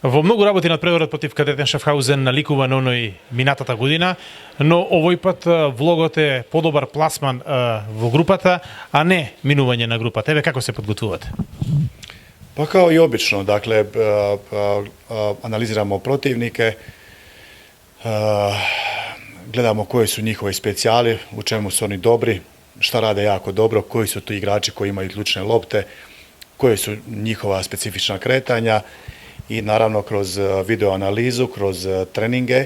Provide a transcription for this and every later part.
Во многу работи над преворот против Кадетен Шафхаузен наликува на оној минатата година, но овој пат влогот е подобар пласман во групата, а не минување на групата. Еве како се подготвувате? Pa kao i obično, dakle, analiziramo protivnike, gledamo koji su njihovi specijali, u čemu su oni dobri, šta rade jako dobro, koji su tu igrači koji imaju ključne lopte, koje su njihova specifična kretanja i naravno kroz video analizu, kroz treninge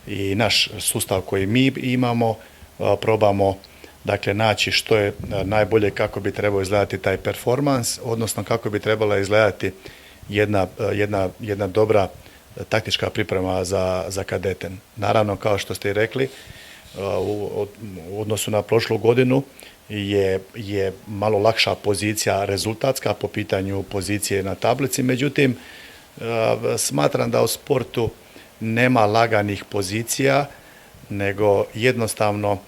i naš sustav koji mi imamo, probamo dakle naći što je najbolje, kako bi trebao izgledati taj performans, odnosno kako bi trebala izgledati jedna dobra taktička priprema za Kadeten. Naravno, kao što ste i rekli, u odnosu na prošlu godinu je malo lakša pozicija rezultatska po pitanju pozicije na tablici, međutim, smatram da u sportu nema laganih pozicija, nego jednostavno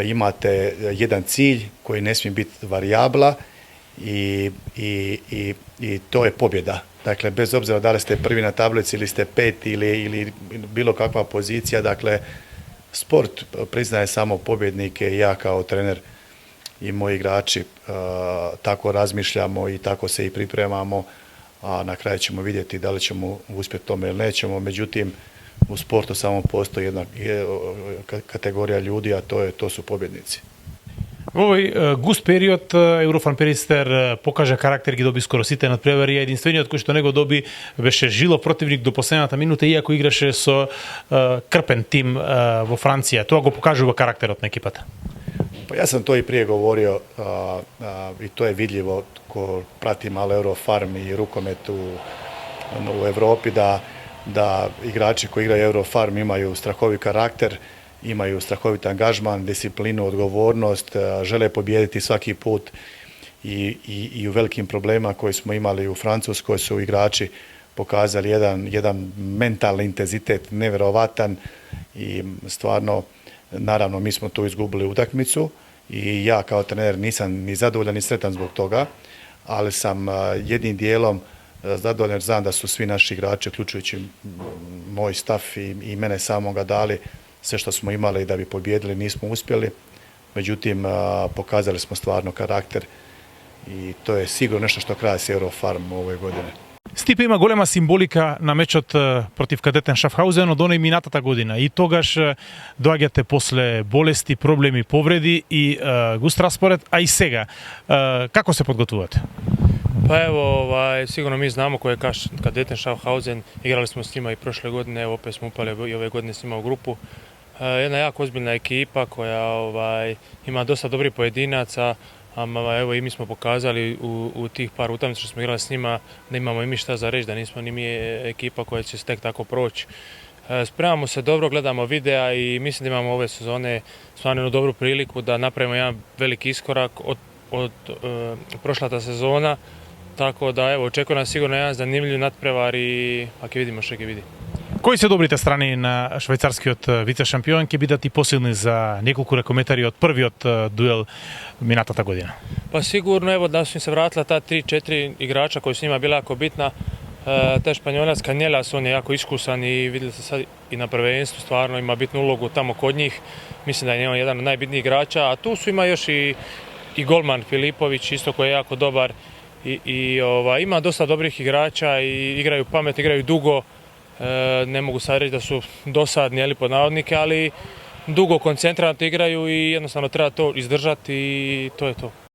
imate jedan cilj koji ne smije biti varijabla i to je pobjeda. Dakle, bez obzira da li ste prvi na tablici ili ste peti ili bilo kakva pozicija, dakle, sport priznaje samo pobjednike i ja kao trener i moji igrači tako razmišljamo i tako se i pripremamo, a na kraju ćemo vidjeti da li ćemo uspjeti tome ili nećemo. Međutim, u sportu samo postoji jedna kategorija ljudi, a to su pobjednici. Во овој густ период Еврофан Перистер покажа карактер, ги доби скоро сите надпревари, единствениот кој што не го доби беше жилов противник до последната минута, иако играше со крпен тим во Франција. Тоа го покажува карактерот на екипата. Pa ja sam to i prije govorio i to je vidljivo ko prati malo Eurofarm i rukomet u Europi da igrači koji igraju Eurofarm imaju strahovit karakter, imaju strahovit angažman, disciplinu, odgovornost, žele pobijediti svaki put i u velikim problemima koje smo imali u Francuskoj su igrači pokazali jedan mentalni intenzitet nevjerovatan i stvarno, naravno, mi smo tu izgubili utakmicu i ja kao trener nisam ni zadovoljan ni sretan zbog toga, ali sam jednim dijelom zadovoljan, znam da su svi naši igrači, uključujući moj staf i mene samoga, dali sve što smo imali da bi pobijedili, nismo uspjeli. Međutim, pokazali smo stvarno karakter i to je sigurno nešto što krasi Eurofarm ove godine. Стипе има голема символика на мечот против Кадетен Шафхаузен од оној минатата година и тогаш доаѓате после болести, проблеми, повреди и густ распоред, а и сега. Како се подготвувате? Pa evo, sigurno mi znamo ko je Kadeten Schaffhausen, igrali smo s njima i prošle godine, evo opet smo upali i ove godine s njima u grupu. Jedna jako ozbiljna ekipa koja ima dosta dobrih pojedinaca, evo i mi smo pokazali u tih par utakmica što smo igrali s njima da imamo i mi šta za reći, da nismo ni mi ekipa koja će se tek tako proći. Spremamo se dobro, gledamo videa i mislim da imamo ove sezone stvarno dobru priliku da napravimo jedan veliki iskorak od prošla ta sezona. Tako da evo, očekuje nas sigurno jedan zanimljiv nadprevar и ќе видиме што ќе види. Кои се добрите страни на швајцарскиот вице-шампион? Ќе бидат и посилни за неколку рекометари од првиот дуел минатата година? Па сигурно ево да се вратила та 3-4 играча кои с нима била jako bitna. Taj Španjolac Canellas, on je jako iskusan i vidjeli ste sad i na prvenstvu, stvarno ima bitnu ulogu tamo kod njih. Mislim da je on jedan od najbitnijih igrača, a tu su ima još i golman Filipović isto koji je jako dobar. Ima dosta dobrih igrača i igraju pametno, igraju dugo, ne mogu sad reći da su dosadni ali pod navodnike, ali dugo koncentrirano igraju i jednostavno treba to izdržati i to je to.